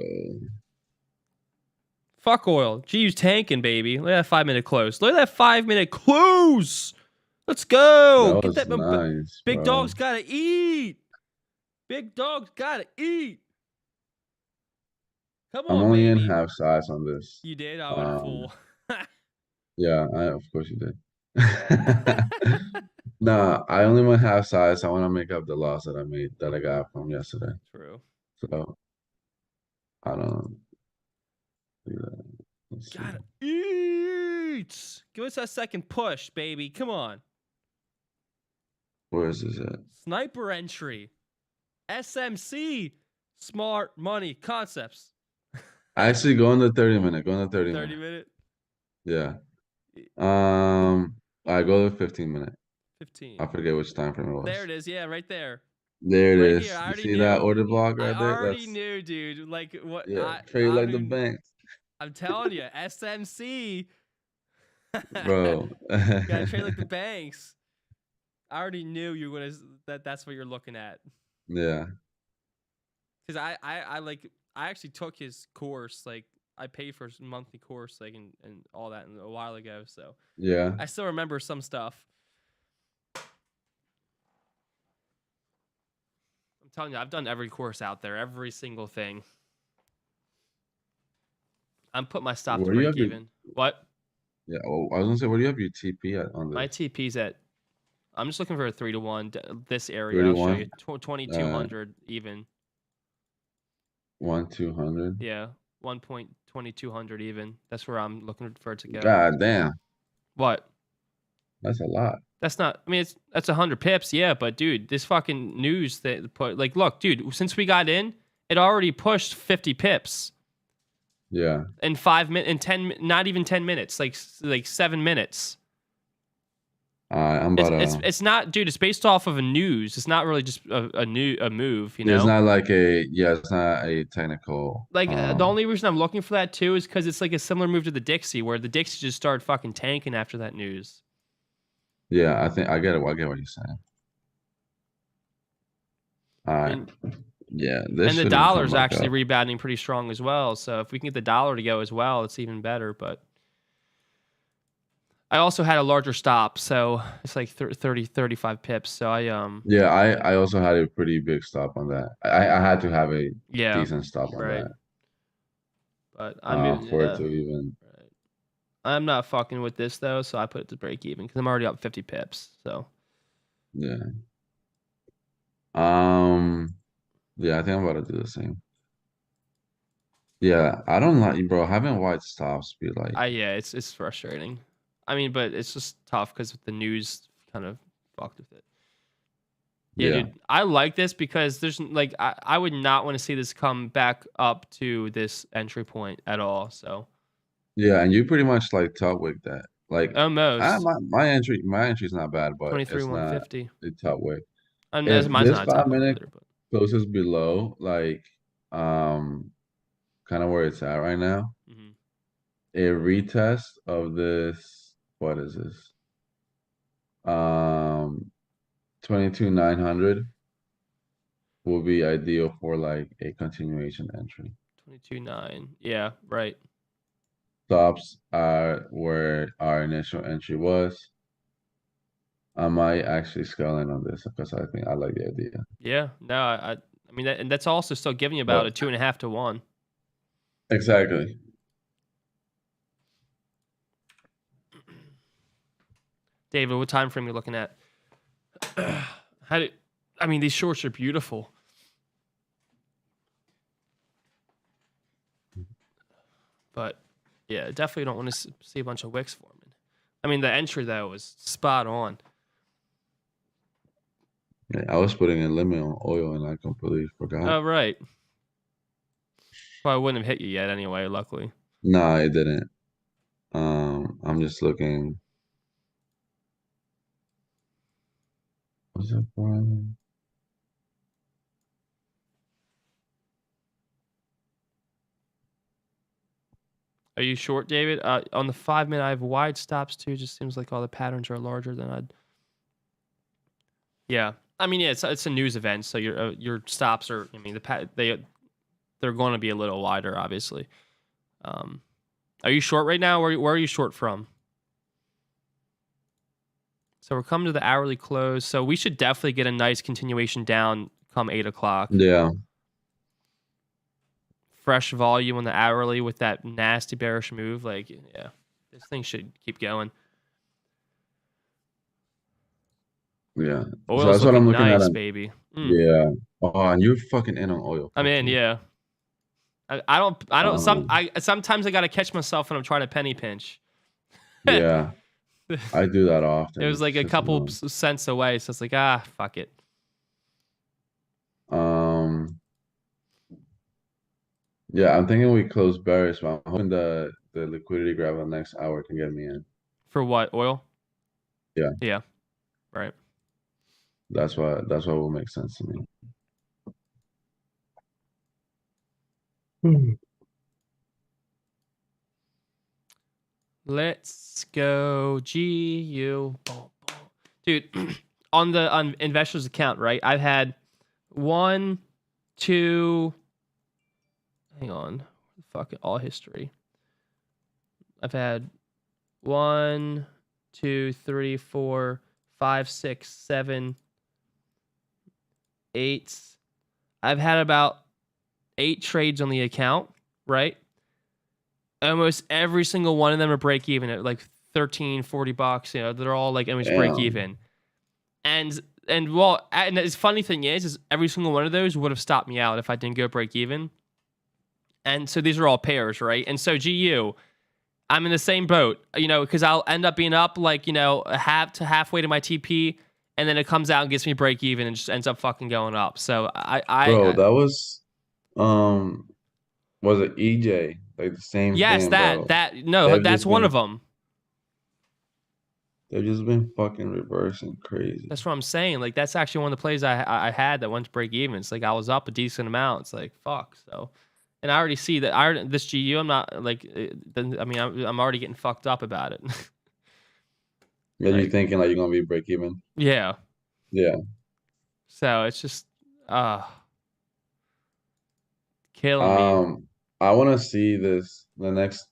Fuck oil. GU's tanking, baby. Look at that 5 minute close. Look at that 5 minute close. Let's go. That Get was that. nice, Big bro. dog's gotta eat. Big dog's gotta eat. Come I'm on, only in baby. half size on this. You did? I went full. Yeah, of course you did. Nah, I only went half size. I want to make up the loss that I got from yesterday. True. So I don't do that. Let's see. Gotta eat. Give us that second push, baby. Come on. Where is this at? Sniper entry. SMC. Smart money concepts. Actually, go on the 30 minute. Go on the 30 30 minute. minute? Yeah. I go to the 15 minute. 15. I forget which time frame it was. There it is. Yeah, right there. There it Right is. here. I You already see knew. that order block right I there? already knew, dude. Like what? Yeah, trade like the banks, I'm telling you, SMC. bro. Gotta trade like the banks. I already knew you were gonna that's what you're looking at. Yeah. Because I like I actually took his course. Like I paid for his monthly course, like and all that a while ago. So Yeah. I still remember some stuff. I'm telling you, I've done every course out there, every single thing. I'm putting my stop to Where do you break have your even. What? yeah? Well, I was gonna say, where do you have your TP on My this? TP's at. I'm just looking for a 3-to-1. This area, I'll show you. 31, 2200 even. 1-200. Yeah, 1.2200 even. That's where I'm looking for it to go. God damn, What? that's a lot. That's not. I mean, that's 100 pips. Yeah, but dude, this fucking news that put like, look, dude, since we got in, it already pushed 50 pips Yeah. in 5 minutes, in 10, not even 10 minutes, like 7 minutes. I'm about to. It's not, dude. It's based off of a news. It's not really just a move, you Yeah, it's know. not like a. Yeah, it's not a technical. Like the only reason I'm looking for that too is because it's like a similar move to the Dixie, where the Dixie just started fucking tanking after that news. Yeah, I think I get it. I get what you're saying. All right. And Yeah, this and the shouldn't come dollar's back actually up. rebounding pretty strong as well. So if we can get the dollar to go as well, it's even better. But I also had a larger stop, so it's like 30, 35 pips. So Yeah, I also had a pretty big stop on that. I had to have a yeah, decent stop on right. that. But For it to even. right. I'm not fucking with this though, so I put it to break even because I'm already up 50 pips. So Yeah. Um. Yeah, I think I'm about to do the same. Yeah, I don't like, bro. Having wide stops be like, yeah, it's frustrating. I mean, but it's just tough because the news kind of fucked with it. Yeah, yeah, dude, I like this because there's like I would not want to see this come back up to this entry point at all. So yeah, and you pretty much like top wig that. Like, almost my entry's not bad, but 23 it's not 150. a top wig. And as If mine's this not a top wig 5 minute either, but closes below, like, kind of where it's at right now, mhm. a retest of this. What is this? Um, 22,900 will be ideal for like a continuation entry. 22.9. Yeah, right. Stops are where our initial entry was. I might actually scale in on this because I think I like the idea. Yeah, no, I mean, and that's also still giving you about But a 2.5 to 1. exactly. David, what time frame are you looking at? How do I mean, these shorts are beautiful. But yeah, definitely don't want to see a bunch of wicks forming. I mean, the entry though was spot on. Yeah, I was putting a limit on oil and I completely forgot. Oh right, probably wouldn't have hit you yet anyway. Luckily. No, it didn't. I'm just looking. What's that for? Are you short, David? On the 5 minute, I have wide stops too. Just seems like all the patterns are larger than I'd. Yeah, I mean, yeah, it's a news event, so your stops are. I mean, they're going to be a little wider, obviously. Are you short right now? Where are you short from? So we're coming to the hourly close. So we should definitely get a nice continuation down come 8 o'clock. Yeah, Fresh volume on the hourly with that nasty bearish move. Like, yeah, this thing should keep going. yeah. So Oil's that's what I'm looking looking at. nice, baby. Yeah. Oh, and you're fucking in on oil. I'm Fuck in, you. yeah. I don't. Um, Sometimes I gotta catch myself when I'm trying to penny pinch. It yeah, I do that often. was like It's a just couple annoying. cents away, so it's like fuck it. Um, yeah, I'm thinking we close bearish, but I'm hoping the liquidity grab on the next hour can get me in. For what oil? Yeah, Yeah, right. that's what will make sense to me. Hmm. Let's go GU. Dude, on investors account, right? I've had one, two, hang on, fucking all history. I've had 1, 2, 3, 4, 5, 6, 7, 8. I've had about 8 trades on the account, right? Almost every single one of them are break even at like $13-$40. You know, they're all like almost break even. And well, and the funny thing is every single one of those would have stopped me out if I didn't go break even. And so these are all pairs, right? And so GU, I'm in the same boat, you know, because I'll end up being up like, you know, halfway to my TP, and then it comes out and gets me break even and just ends up fucking going up. So Bro, that was it EJ? Like the same yes, thing, bro. no, that's one of them. They've just been fucking reversing crazy. That's what I'm saying. Like that's actually one of the plays I had that went to break even. It's like I was up a decent amount. It's like fuck. So, and I already see that this GU. I'm not like. I mean, I'm already getting fucked up about it. Yeah, you Like, thinking like you're gonna be break even? yeah. Yeah. So it's just killing me. I want to see the next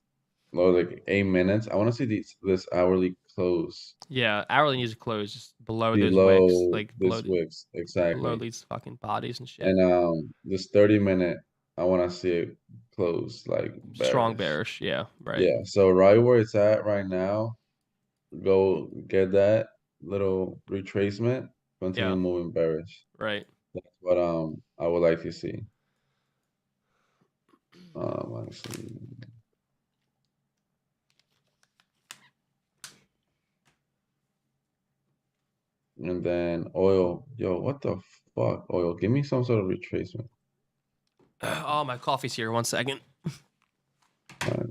like 8 minutes. I want to see this hourly close Yeah, hourly needs to close just below those wicks, below like this wicks below exactly. these fucking bodies and shit. And this 30-minute, I want to see it close like Strong bearish. bearish. Yeah, right. Yeah. So right where it's at right now, go get that little retracement, Yeah, continue moving bearish. right. That's what I would like to see. Actually, and then oil. Yo, what the fuck? Oil, give me some sort of retracement. Oh, my coffee's here. 1 second. All right.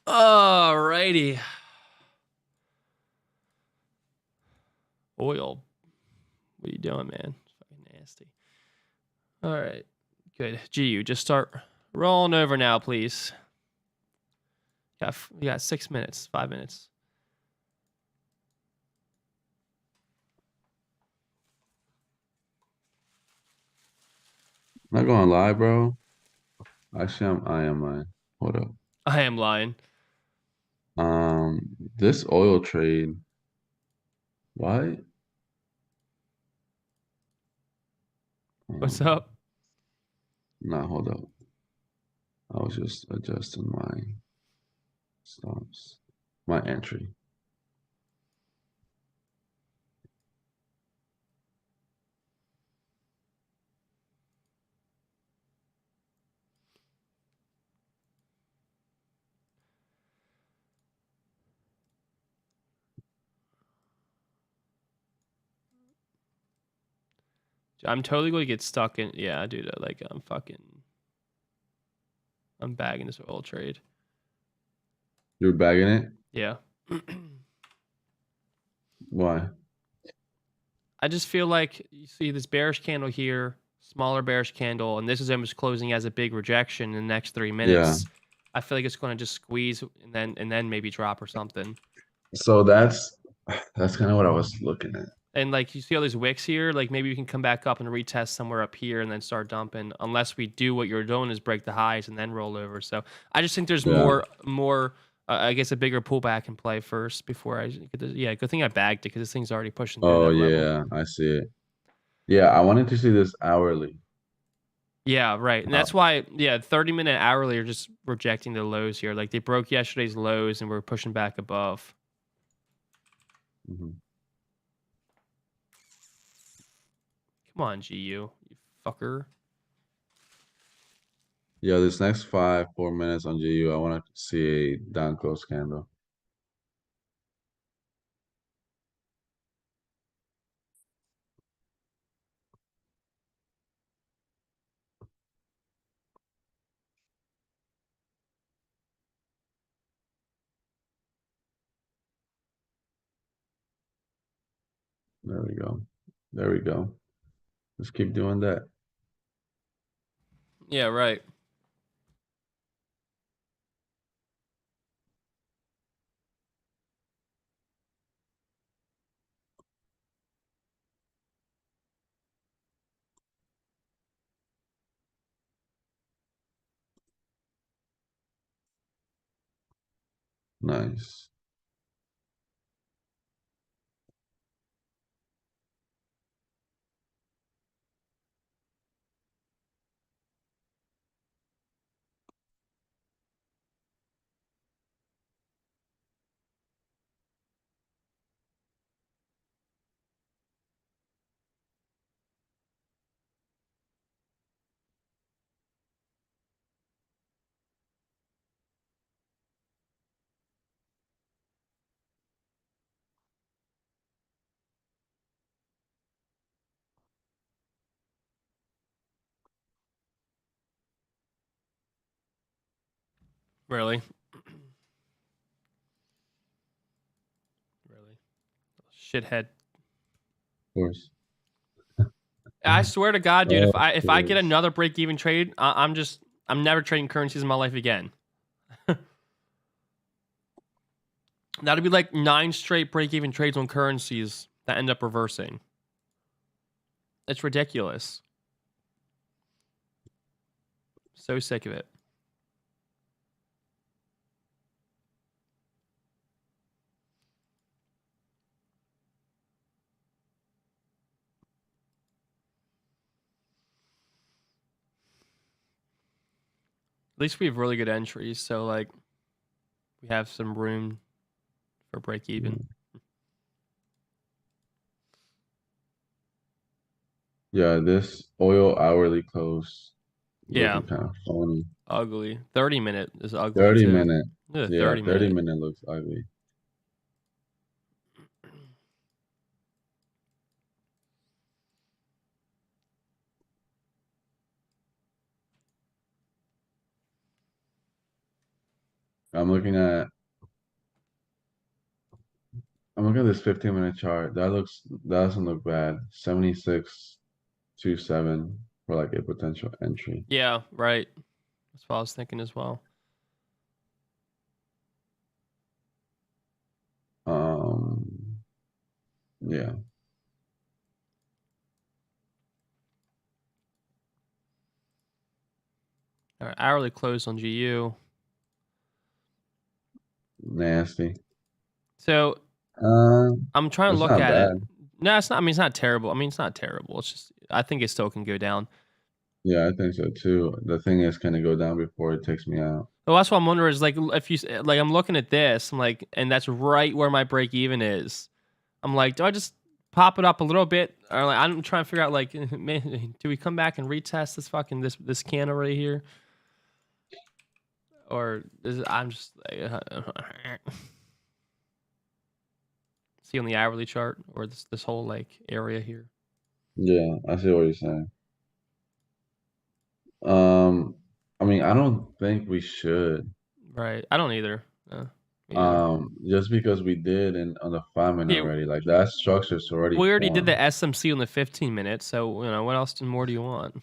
Alrighty. Oil. What are you doing, man? It's fucking nasty. All right. Good. GU, just start rolling over now, please. You got 6 minutes, 5 minutes. Not gonna lie, bro. Actually, I am lying. Hold up. I am lying. This oil trade. Why? What's up? Nah, hold up. I was just adjusting my stops, my entry. I'm totally going to get stuck in. Yeah, dude. Like, I'm bagging this oil trade. You're bagging it? Yeah. Why? I just feel like you see this bearish candle here, smaller bearish candle, and this is almost closing as a big rejection in the next 3 minutes. Yeah. I feel like it's going to just squeeze and then maybe drop or something. So that's kind of what I was looking at. And like you see all these wicks here, like maybe we can come back up and retest somewhere up here and then start dumping. Unless we do what you're doing is break the highs and then roll over. So I just think there's Yeah. more. I guess a bigger pullback in play first before I get this. Yeah, good thing I bagged it because this thing's already pushing through Oh that level. yeah, I see it. Yeah, I wanted to see this hourly. Yeah, right. And Uh, that's why, yeah, 30-minute hourly are just rejecting the lows here. Like they broke yesterday's lows and we're pushing back above. mhm. Come on, GU, you fucker. Yeah, this next 4 minutes on GU, I want to see a down close candle. There we go. There we go. Let's keep doing that. Yeah, right. Nice. Really. Really. Shithead. Of course. I swear to God, dude, Of if I get course. another break even trade, I'm never trading currencies in my life again. That'd be like 9 straight break even trades on currencies that end up reversing. It's ridiculous. So sick of it. At least we have really good entries, so like we have some room for break even. Yeah, this oil hourly close Yeah, looking kind of funny. ugly. 30-minute is ugly 30 too. minute. Look at Yeah, 30 30 minute. minute looks ugly. I'm looking at I'm looking at this 15-minute chart. That doesn't look bad. 76.27 for like a potential entry. Yeah, right. That's what I was thinking as well. Yeah. All right, hourly close on GU. Nasty. So I'm trying to It's look not at it. bad. No, it's not. I mean, it's not terrible. I mean, it's not terrible. It's just I think it still can go down. Yeah, I think so too. The thing is, can it go down before it takes me out? Well, that's what I'm wondering is like if you like I'm looking at this, I'm like, and that's right where my break even is. I'm like, do I just pop it up a little bit, or like I'm trying to figure out like, man, do we come back and retest this fucking this candle right here, or I'm just like, see on the hourly chart or this whole like area here. Yeah, I see what you're saying. Um, I mean, I don't think we should. Right. I don't either. Me either. Just because we did in on the 5 minute Yeah, already, like that structure's already we already did formed. the SMC on the 15 minutes, so what else more do you want?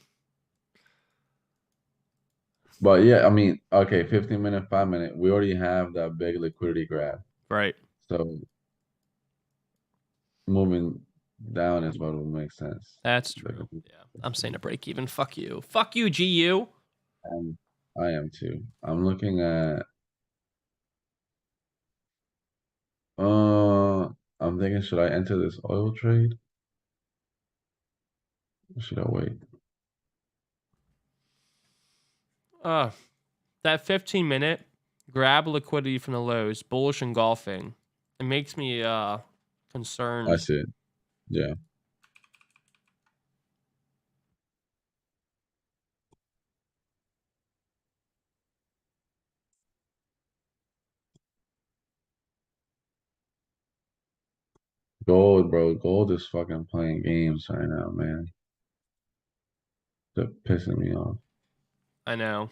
But yeah, I mean, okay, 15 minute, 5 minute, we already have that big liquidity grab. Right. So moving. down is what would make sense. That's Like, true. Yeah, I'm saying a break even. Fuck you. Fuck you, GU. um, I am too. I'm looking at. Uh, I'm thinking, should I enter this oil trade? Or should I wait? That 15-minute grab liquidity from the lows, bullish engulfing. It makes me I concerned. see it. Yeah. Gold, bro. Gold is fucking playing games right now, man. They're pissing me off. I know.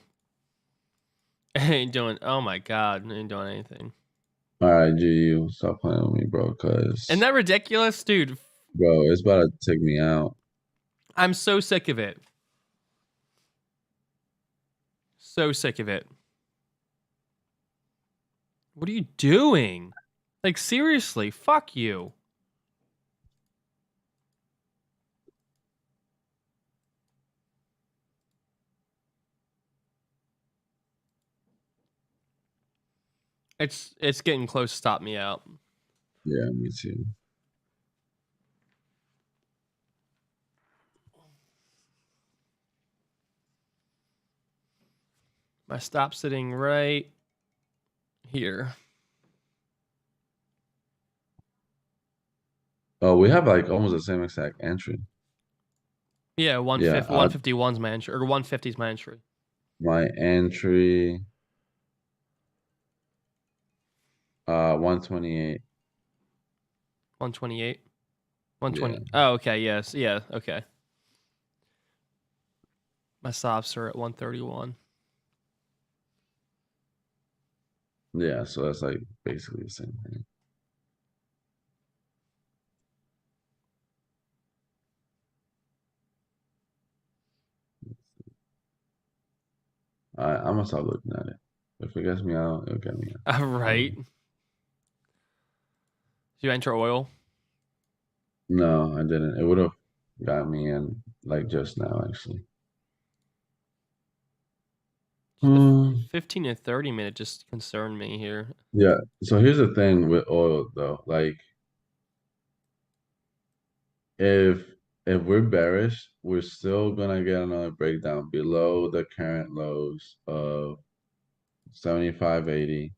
Ain't doing. Oh my god, ain't doing anything. All right, GU, stop playing with me, bro. Isn't Cause, that ridiculous, dude? bro, it's about to take me out. I'm so sick of it. So sick of it. What are you doing? Like seriously, fuck you. It's getting close to stop me out. Yeah, me too. My stop sitting right here. Oh, we have like almost the same exact entry. Yeah, Yeah, 151's my entry, or 150's my entry. my entry, 128. 128. Yeah, 120. Oh, okay. Yes. Yeah. Okay. My stops are at 131. yeah. So that's like basically the same thing. I'm gonna stop looking at it. If it gets me out, it'll get me All out. right. Do you enter oil? No, I didn't. It would have got me in like just now, actually. The Hmm. 15 and 30 minute just concerned me here. Yeah. So here's the thing with oil, though. Like, if we're bearish, we're still gonna get another breakdown below the current lows of 75.80,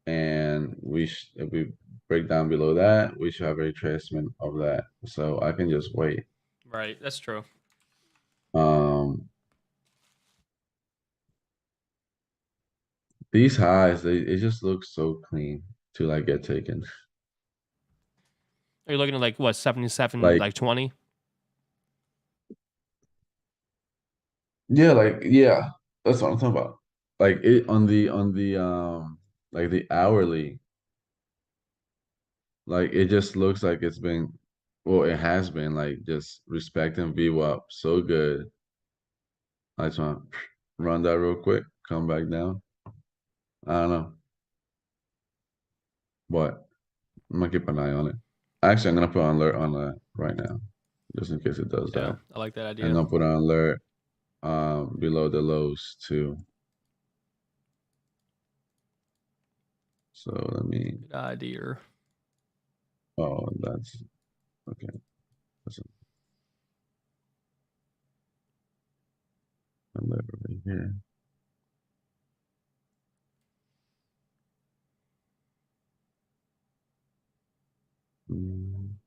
and if we break down below that, we should have a retracement of that. So I can just wait. Right. That's true. Um, these highs, it just looks so clean to like get taken. Are you looking at like what 77, Like, like 20? yeah, yeah, that's what I'm talking about. Like it on the like the hourly, like it just looks like it's been, well, it has been like just respecting VWAP so good. I just want to run that real quick, come back down. I don't know, but I'm gonna keep an eye on it. Actually, I'm gonna put an alert on that right now, just in case it does Yeah, that. I like that I'm idea. gonna put an alert below the lows too. So let me. Good idea. Oh, that's okay. That's an alert right here. Mm.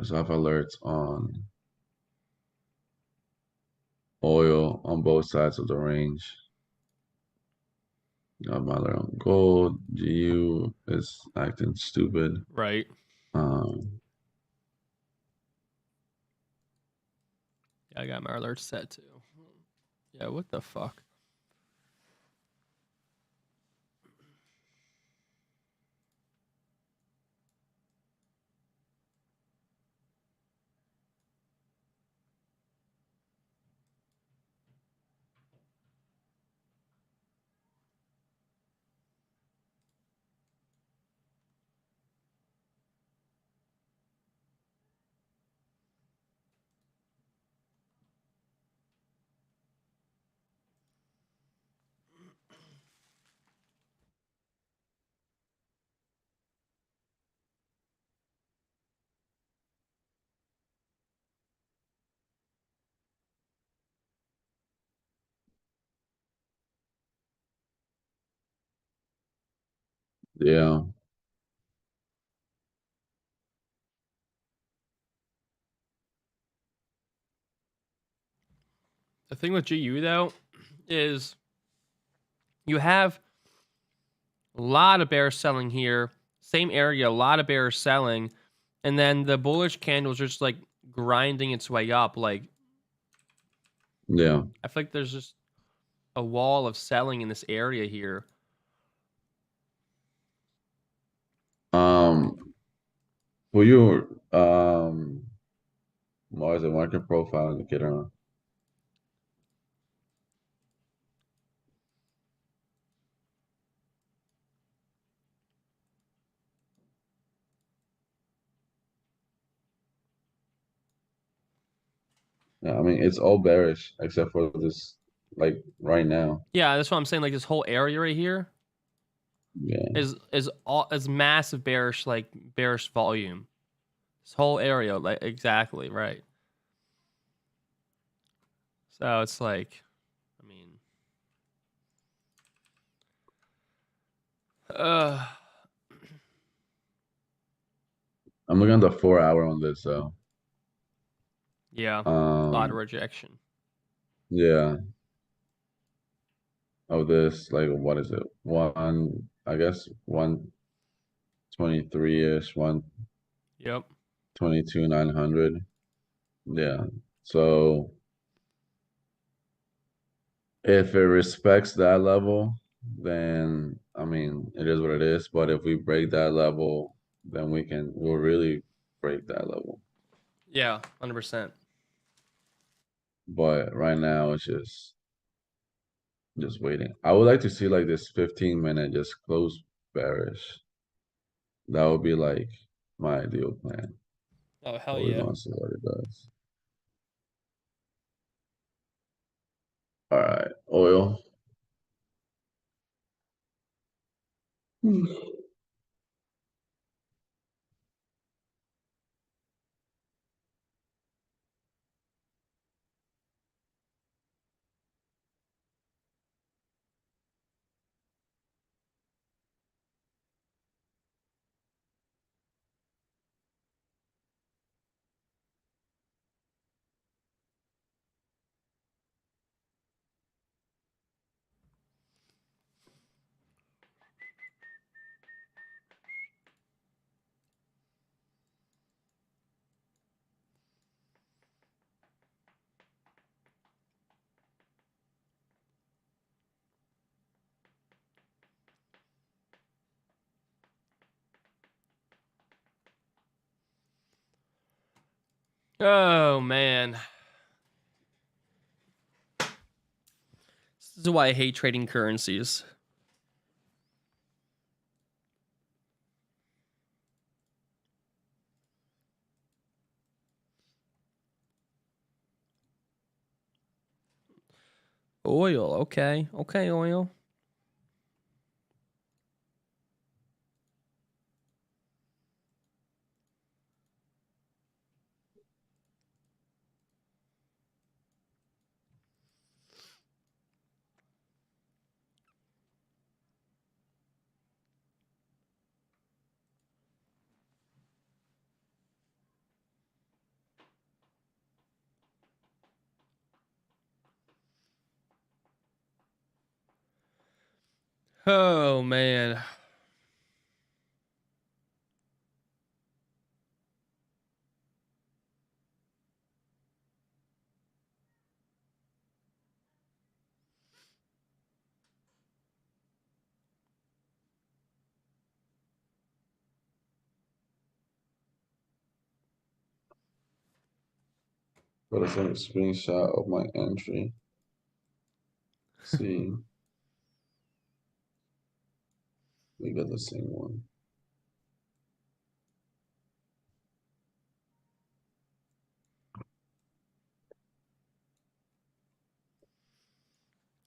So I have alerts on oil on both sides of the range. Got my alert on gold. GU is acting stupid. Right. Um, Yeah, I got my alerts set too. Yeah, what the fuck? Yeah. The thing with GU though is you have a lot of bears selling here, same area, a lot of bears selling, and then the bullish candles are just like grinding its way up. Like Yeah. I feel like there's just a wall of selling in this area here. For your what is it, market profile indicator? Yeah, I mean it's all bearish except for this, like right now. Yeah, that's what I'm saying. Like this whole area right here Yeah. is massive bearish, like bearish volume. This whole area, like exactly right. So it's like, I mean, uh, I'm looking at the 4 hour on this, so yeah, a lot of rejection. yeah, of this, like what is it? I guess 123-ish, Yep. 122,900. Yeah. So if it respects that level, then I mean it is what it is. But if we break that level, then we'll really break that level. Yeah, 100%. But right now it's just waiting. I would like to see like this 15-minute just close bearish. That would be like my ideal plan. Oh hell But we're yeah. gonna see what it does. All right, oil. Oh man, this is why I hate trading currencies. Oil, okay, oil. Oh man. Put a screenshot of my entry. See, we got the same one.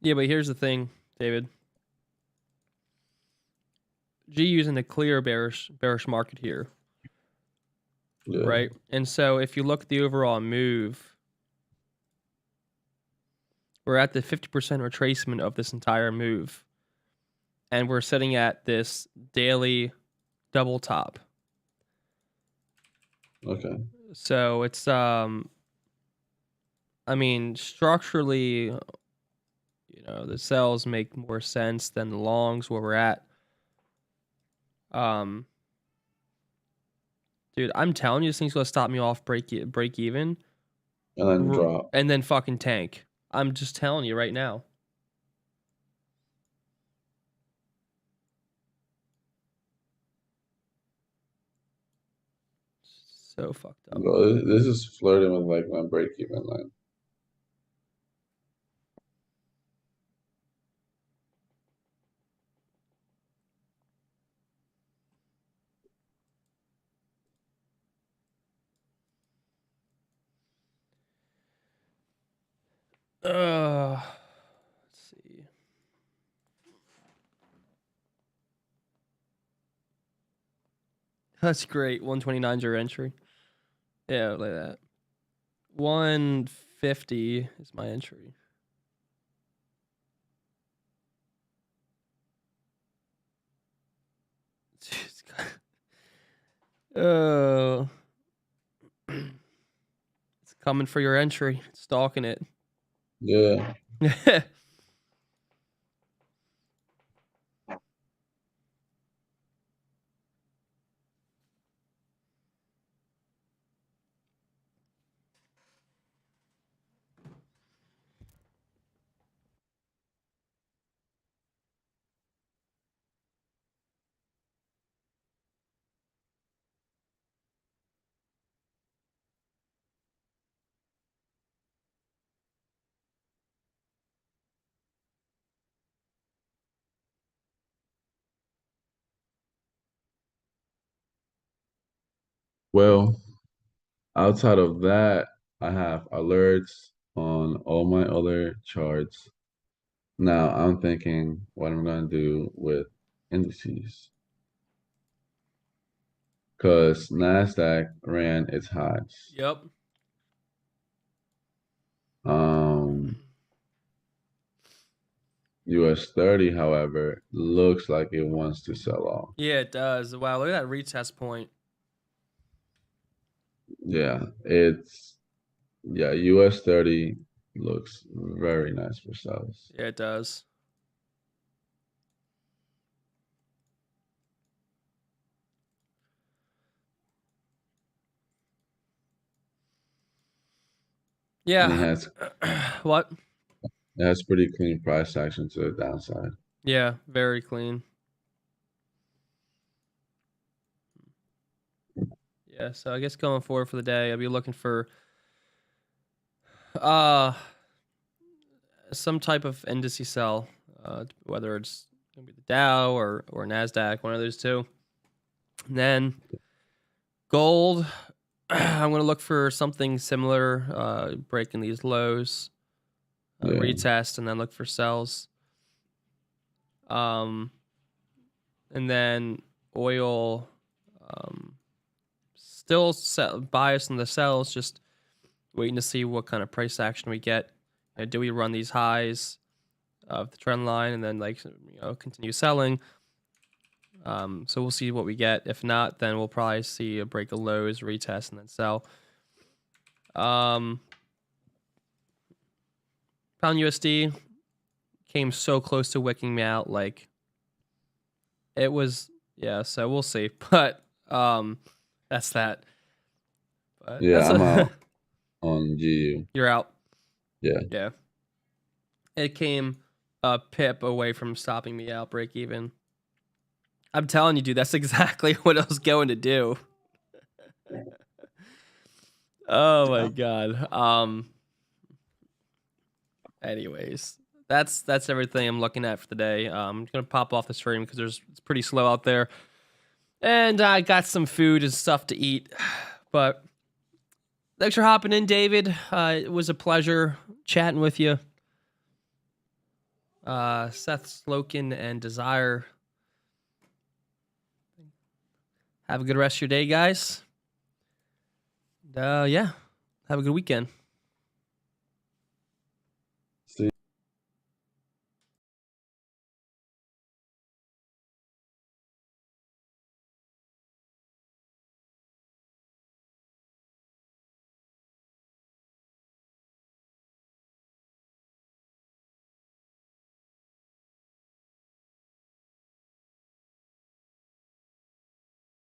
Yeah, but here's the thing, David. GU's in a clear bearish market here, Yeah. right? And so if you look at the overall move, we're at the 50% retracement of this entire move. and we're sitting at this daily double top. Okay. So it's I mean, structurally, the sells make more sense than the longs where we're at. Dude, I'm telling you, this thing's gonna stop me off break even, And then drop. and then fucking tank. I'm just telling you right now. So fucked up. Bro, this is flirting with like my break even line. Let's see. That's great. 129's your entry. Yeah, like that. 150 is my entry. Oh. It's coming for your entry. Stalking it. Yeah. Well, outside of that, I have alerts on all my other charts. Now I'm thinking what I'm gonna do with indices. Because NASDAQ ran its highs. Yep. US 30, however, looks like it wants to sell off. Yeah, it does. Wow, look at that retest point. Yeah, US 30 looks very nice for sales. Yeah, it does. And it Yeah. has What? pretty clean price action to the downside. Yeah, very clean. Yeah, so I guess going forward for the day, I'll be looking for some type of indice sell, whether it's gonna be the Dow or NASDAQ, one of those two. And then gold, I'm gonna look for something similar, breaking these lows, Yeah. retest, and then look for sells. And then oil, still bias in the sells, just waiting to see what kind of price action we get. Do we run these highs of the trend line and then continue selling? So we'll see what we get. If not, then we'll probably see a break of lows, retest, and then sell. Pound USD came so close to wicking me out, like it was. Yeah, so we'll see. But that's that. But Yeah, I'm out on GU. You're out. Yeah. Yeah. It came a pip away from stopping me out, break even. I'm telling you, dude, that's exactly what I was going to do. Oh my god. Anyways, that's everything I'm looking at for the day. I'm gonna pop off the stream because it's pretty slow out there, and I got some food and stuff to eat. But thanks for hopping in, David. It was a pleasure chatting with you. Seth Slokin and Desire. Have a good rest of your day, guys. Yeah. Have a good weekend.